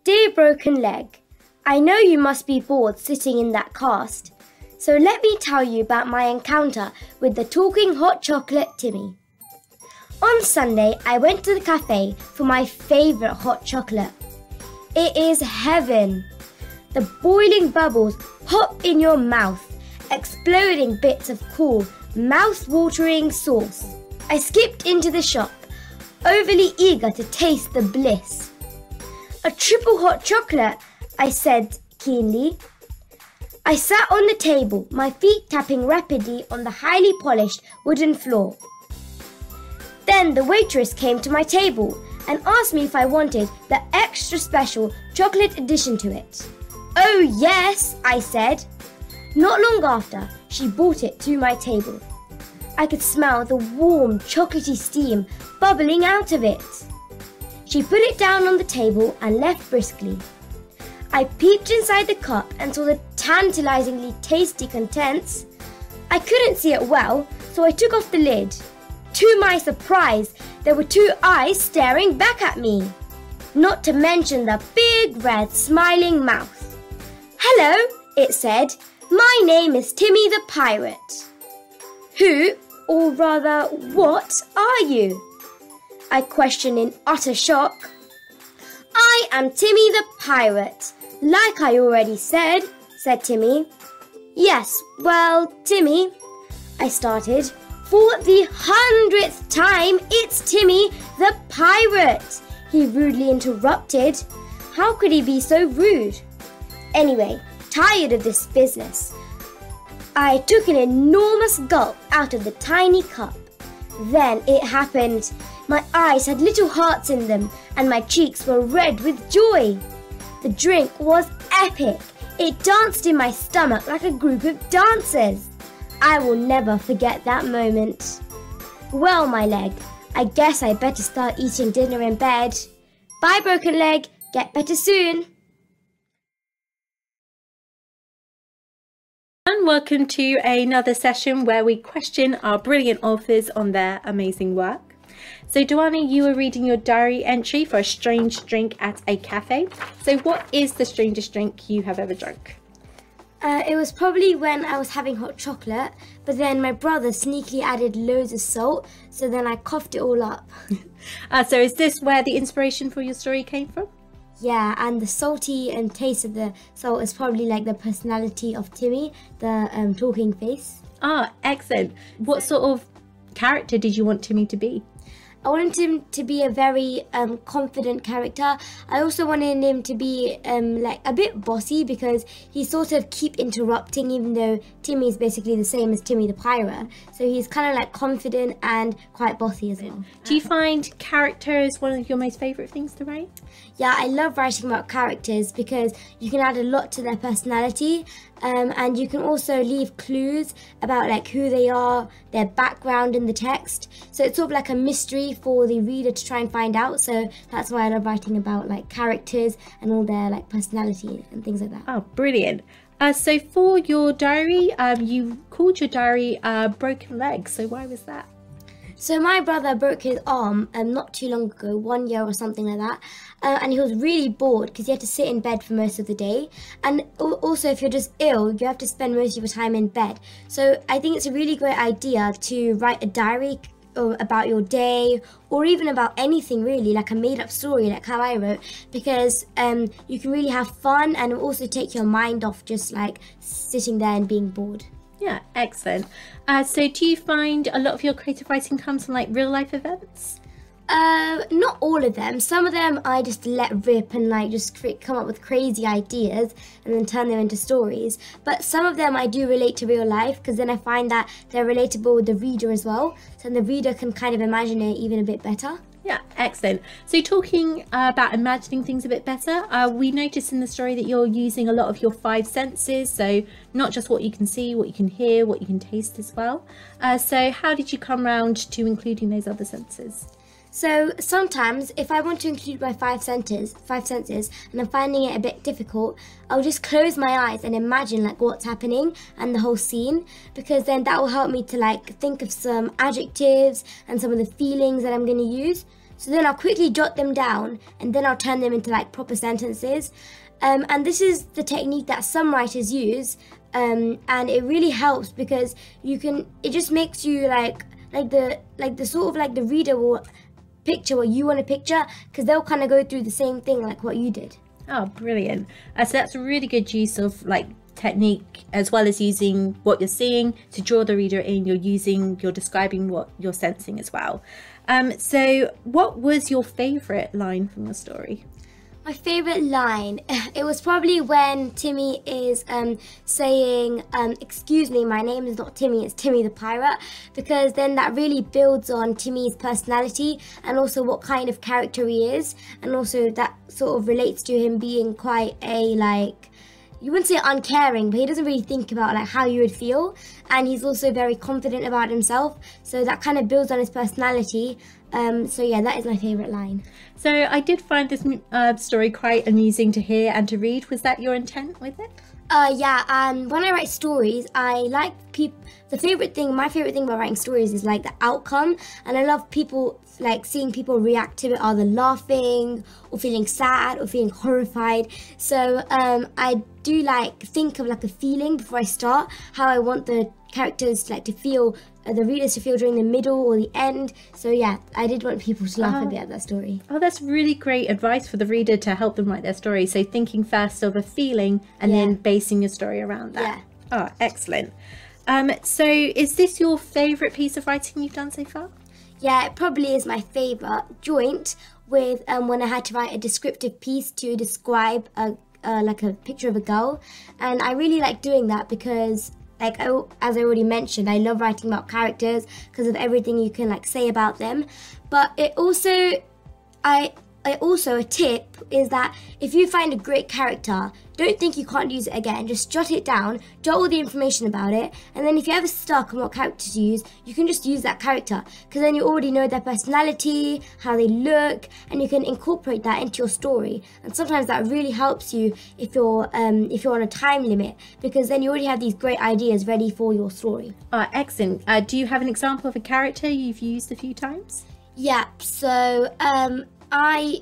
Dear Broken Leg, I know you must be bored sitting in that cast, so let me tell you about my encounter with the talking hot chocolate Timmy. On Sunday, I went to the cafe for my favourite hot chocolate. It is heaven. The boiling bubbles pop in your mouth, exploding bits of cool, mouth-watering sauce. I skipped into the shop, overly eager to taste the bliss. A triple hot chocolate, I said keenly. I sat on the table, my feet tapping rapidly on the highly polished wooden floor. Then the waitress came to my table and asked me if I wanted the extra special chocolate addition to it. Oh yes, I said. Not long after, she brought it to my table. I could smell the warm, chocolatey steam bubbling out of it. She put it down on the table and left briskly. I peeped inside the cup and saw the tantalizingly tasty contents. I couldn't see it well, so I took off the lid. To my surprise, there were two eyes staring back at me. Not to mention the big red smiling mouth. Hello, it said. My name is Timmy the Pirate. Who, or rather, what are you? I questioned in utter shock. I am Timmy the Pirate, like I already said Timmy. Yes, well, Timmy, I started. For the 100th time, it's Timmy the Pirate, he rudely interrupted. How could he be so rude? Anyway, tired of this business, I took an enormous gulp out of the tiny cup. Then it happened. My eyes had little hearts in them and my cheeks were red with joy. The drink was epic. It danced in my stomach like a group of dancers. I will never forget that moment. Well, my leg, I guess I better start eating dinner in bed. Bye, Broken Leg. Get better soon. And welcome to another session where we question our brilliant authors on their amazing work. So Dhwani, you were reading your diary entry for a strange drink at a cafe. So what is the strangest drink you have ever drunk? It was probably when I was having hot chocolate, but then my brother sneakily added loads of salt, so then I coughed it all up. So is this where the inspiration for your story came from? Yeah, and the salty taste of the salt is probably like the personality of Timmy, the talking face. Ah, excellent. What sort of character did you want Timmy to be? I wanted him to be a very confident character. I also wanted him to be like a bit bossy because he sort of keep interrupting, even though Timmy is basically the same as Timmy the Pirate. So he's kind of like confident and quite bossy as well. Do you find characters one of your most favourite things to write? Yeah, I love writing about characters because you can add a lot to their personality. And you can also leave clues about like who they are, their background in the text. So it's sort of like a mystery for the reader to try and find out. So that's why I love writing about like characters and all their like personality and things like that. Oh, brilliant. So for your diary, you called your diary Broken Leg. So why was that? So my brother broke his arm not too long ago, 1 year or something like that, and he was really bored because he had to sit in bed for most of the day. And also, if you're just ill, you have to spend most of your time in bed. So I think it's a really great idea to write a diary about your day, or even about anything really, like a made-up story like how I wrote, because you can really have fun and also take your mind off just like sitting there and being bored. Yeah, excellent. So do you find a lot of your creative writing comes from like real life events? Not all of them. Some of them I just let rip and like just come up with crazy ideas and then turn them into stories. But some of them I do relate to real life because then I find that they're relatable with the reader as well. So the reader can kind of imagine it even a bit better. Yeah, excellent. So talking about imagining things a bit better, we noticed in the story that you're using a lot of your 5 senses. So not just what you can see, what you can hear, what you can taste as well. So how did you come around to including those other senses? So sometimes if I want to include my 5 senses and I'm finding it a bit difficult, I'll just close my eyes and imagine like what's happening and the whole scene, because then that will help me to like think of some adjectives and some of the feelings that I'm going to use. So then I'll quickly jot them down and then I'll turn them into like proper sentences. And this is the technique that some writers use, and it really helps because it just makes you like the sort of like the reader will picture what you want to picture, because they'll kind of go through the same thing like what you did. Oh, brilliant. So that's a really good use of like technique, as well as using what you're seeing to draw the reader in. You're describing what you're sensing as well. So what was your favorite line from the story? My favorite line, it was probably when Timmy is saying, excuse me, my name is not Timmy, it's Timmy the Pirate, because then that really builds on Timmy's personality and also what kind of character he is, and also that sort of relates to him being quite a, like, you wouldn't say uncaring, but he doesn't really think about like how you would feel, and he's also very confident about himself, so that kind of builds on his personality. So yeah, that is my favorite line. So I did find this story quite amusing to hear and to read. Was that your intent with it? Yeah, when I write stories, I like my favorite thing about writing stories is like the outcome, and I love people, like seeing people react to it, either laughing or feeling sad or feeling horrified. So I do like think of like a feeling before I start, how I want the characters like to feel, the readers to feel during the middle or the end. So yeah, I did want people to laugh a bit at that story. Oh, that's really great advice for the reader to help them write their story. So thinking first of a feeling and then basing your story around that. Yeah. Oh, excellent. So is this your favourite piece of writing you've done so far? Yeah, it probably is my favourite, joint with when I had to write a descriptive piece to describe like a picture of a girl. And I really like doing that because, like, as I already mentioned, I love writing about characters because of everything you can like say about them. But it also, a tip is that if you find a great character, don't think you can't use it again. Just jot it down, jot all the information about it, and then if you're ever stuck on what character to use, you can just use that character, because then you already know their personality, how they look, and you can incorporate that into your story. And sometimes that really helps you if you're on a time limit, because then you already have these great ideas ready for your story. Excellent. Do you have an example of a character you've used a few times? Yeah, so that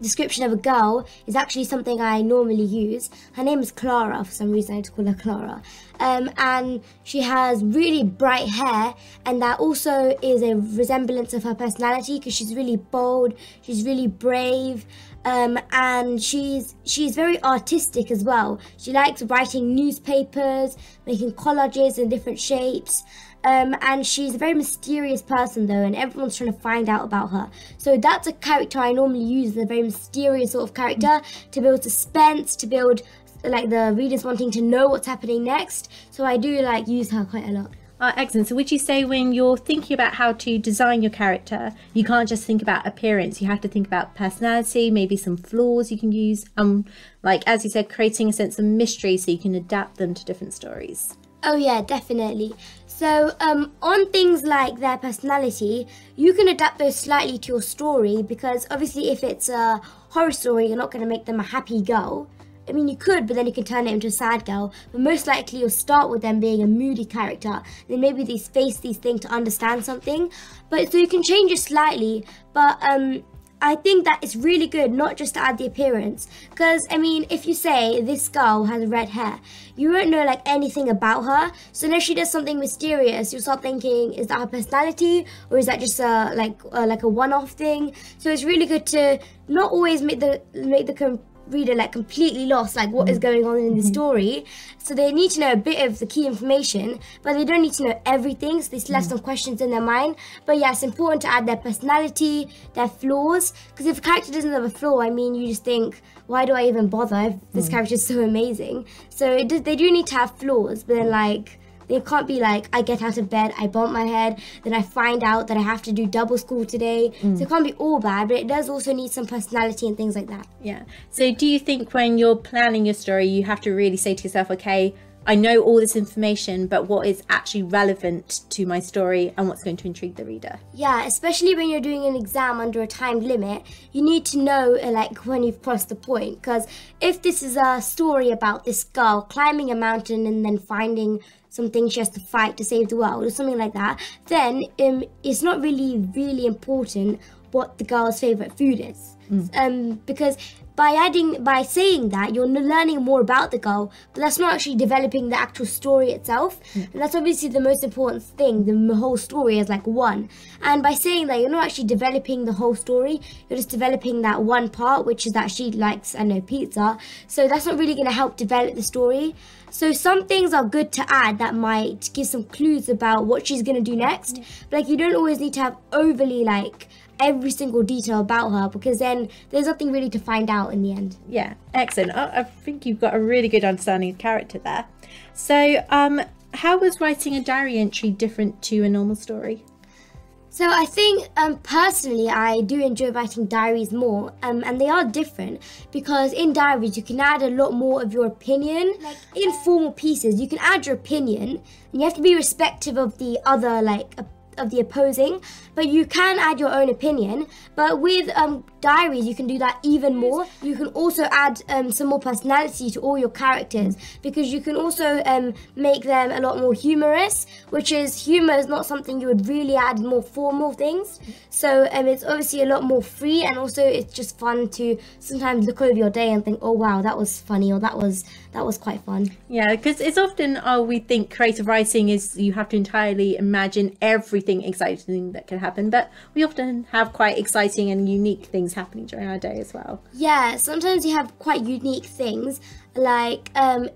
description of a girl is actually something I normally use. Her name is Clara. For some reason I had to call her Clara. And she has really bright hair, and that also is a resemblance of her personality, because she's really bold, she's really brave, and she's very artistic as well. She likes writing newspapers, making collages in different shapes. And she's a very mysterious person though, and everyone's trying to find out about her. So that's a character I normally use, a very mysterious sort of character, to build suspense, to build like the readers wanting to know what's happening next. So I do like use her quite a lot. Excellent. So would you say when you're thinking about how to design your character, you can't just think about appearance, you have to think about personality, maybe some flaws you can use, like as you said, creating a sense of mystery so you can adapt them to different stories? Oh yeah, definitely. So on things like their personality, you can adapt those slightly to your story, because obviously if it's a horror story, you're not going to make them a happy girl. I mean, you could, but then you can turn it into a sad girl. But most likely you'll start with them being a moody character. Then maybe they face these things to understand something. But so you can change it slightly. But I think that it's really good not just to add the appearance, because I mean, if you say this girl has red hair, you won't know like anything about her. So if she does something mysterious, you'll start thinking, is that her personality, or is that just like a one-off thing? So it's really good to not always make the reader like completely lost, like what is going on in the story. So they need to know a bit of the key information, but they don't need to know everything, so they still have some questions in their mind. But yeah, it's important to add their personality, their flaws, because if a character doesn't have a flaw, I mean, you just think, why do I even bother if this character is so amazing? So they do need to have flaws, but then like they can't be like, I get out of bed, I bump my head, then I find out that I have to do double school today. So it can't be all bad, but it does also need some personality and things like that. Yeah. So do you think when you're planning your story, you have to really say to yourself, okay, I know all this information, but what is actually relevant to my story and what's going to intrigue the reader? Yeah, especially when you're doing an exam under a timed limit, you need to know like when you've crossed the point. Because if this is a story about this girl climbing a mountain and then finding something she has to fight to save the world or something like that, then it's not really important what the girl's favorite food is. Because by saying that, you're learning more about the girl, but that's not actually developing the actual story itself. And that's obviously the most important thing. The whole story is like one. And by saying that, you're not actually developing the whole story. You're just developing that one part, which is that she likes, I know, pizza. So that's not really going to help develop the story. So some things are good to add that might give some clues about what she's going to do next. But like, you don't always need to have overly like every single detail about her, because then there's nothing really to find out in the end. Yeah, excellent. I think you've got a really good understanding of character there. So how was writing a diary entry different to a normal story? So I think personally I do enjoy writing diaries more, and they are different because in diaries you can add a lot more of your opinion. Like in formal pieces you can add your opinion and you have to be respectful of the other, like of the opposing, but you can add your own opinion. But with diaries you can do that even more. You can also add some more personality to all your characters, because you can also make them a lot more humorous, which is humor is not something you would really add in more formal things. So it's obviously a lot more free, and also it's just fun to sometimes look over your day and think, oh wow, that was funny, or that was quite fun. Yeah, because it's often we think creative writing is you have to entirely imagine everything exciting that can happen, but we often have quite exciting and unique things happening during our day as well. Yeah, sometimes you have quite unique things, like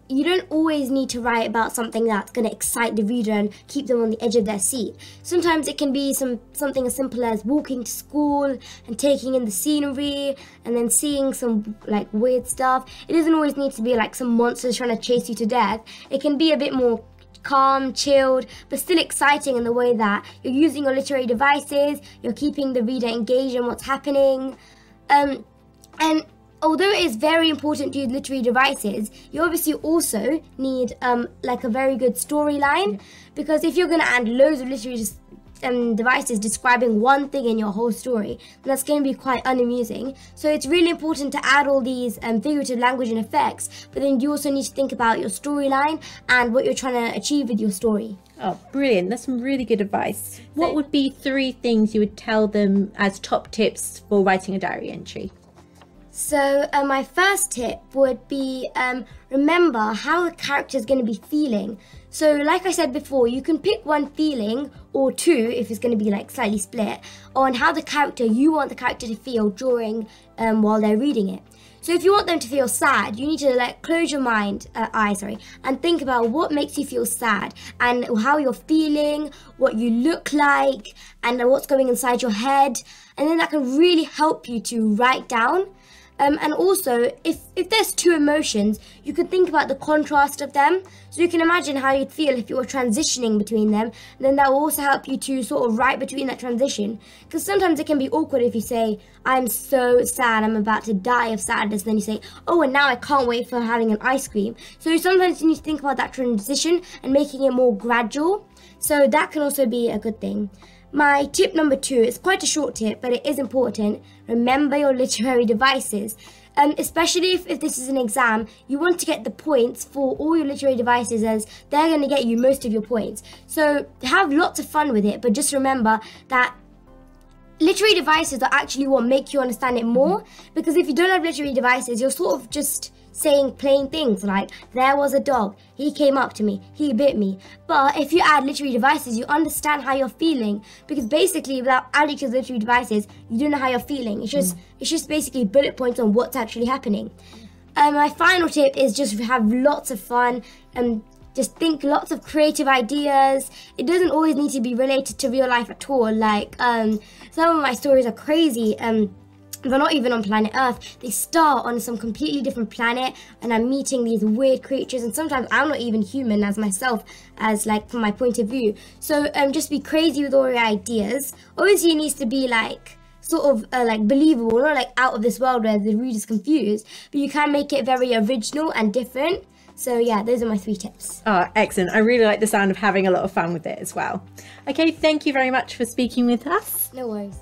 you don't always need to write about something that's going to excite the reader and keep them on the edge of their seat. Sometimes it can be something as simple as walking to school and taking in the scenery and then seeing some like weird stuff. It doesn't always need to be like some monsters trying to chase you to death. It can be a bit more calm, chilled, but still exciting in the way that you're using your literary devices, you're keeping the reader engaged in what's happening. And although it is very important to use literary devices, you obviously also need like a very good storyline, because if you're going to add loads of literary devices describing one thing in your whole story, that's going to be quite unamusing. So it's really important to add all these figurative language and effects, but then you also need to think about your storyline and what you're trying to achieve with your story. Oh, brilliant. That's some really good advice. What would be 3 things you would tell them as top tips for writing a diary entry? So my first tip would be remember how the character is going to be feeling. So like I said before, you can pick one feeling or 2 if it's going to be like slightly split on how you want the character to feel during while they're reading it. So if you want them to feel sad, you need to like close your eyes and think about what makes you feel sad and how you're feeling, what you look like, and what's going inside your head, and then that can really help you to write down. And also, if there's 2 emotions, you can think about the contrast of them. So you can imagine how you'd feel if you were transitioning between them. And then that will also help you to sort of write between that transition. Because sometimes it can be awkward if you say, I'm so sad, I'm about to die of sadness. Then you say, oh, and now I can't wait for having an ice cream. So sometimes you need to think about that transition and making it more gradual. So that can also be a good thing. My tip number 2 is quite a short tip, but it is important. Remember your literary devices. Especially if this is an exam, you want to get the points for all your literary devices, as they're going to get you most of your points. So have lots of fun with it, but just remember that literary devices are actually what make you understand it more. Because if you don't have literary devices, you're sort of just saying plain things like, there was a dog, he came up to me, he bit me. But if you add literary devices, you understand how you're feeling, because basically without adding to the literary devices, you don't know how you're feeling. It's just basically bullet points on what's actually happening. My final tip is just have lots of fun and just think lots of creative ideas. It doesn't always need to be related to real life at all. Like some of my stories are crazy. They're not even on planet Earth. They start on some completely different planet, and I'm meeting these weird creatures, and sometimes I'm not even human as myself, as like from my point of view. So just be crazy with all your ideas. Obviously it needs to be like sort of like believable, not like out of this world where the reader's confused, but you can make it very original and different. So yeah, those are my 3 tips. Oh, excellent. I really like the sound of having a lot of fun with it as well. Okay, thank you very much for speaking with us. No worries.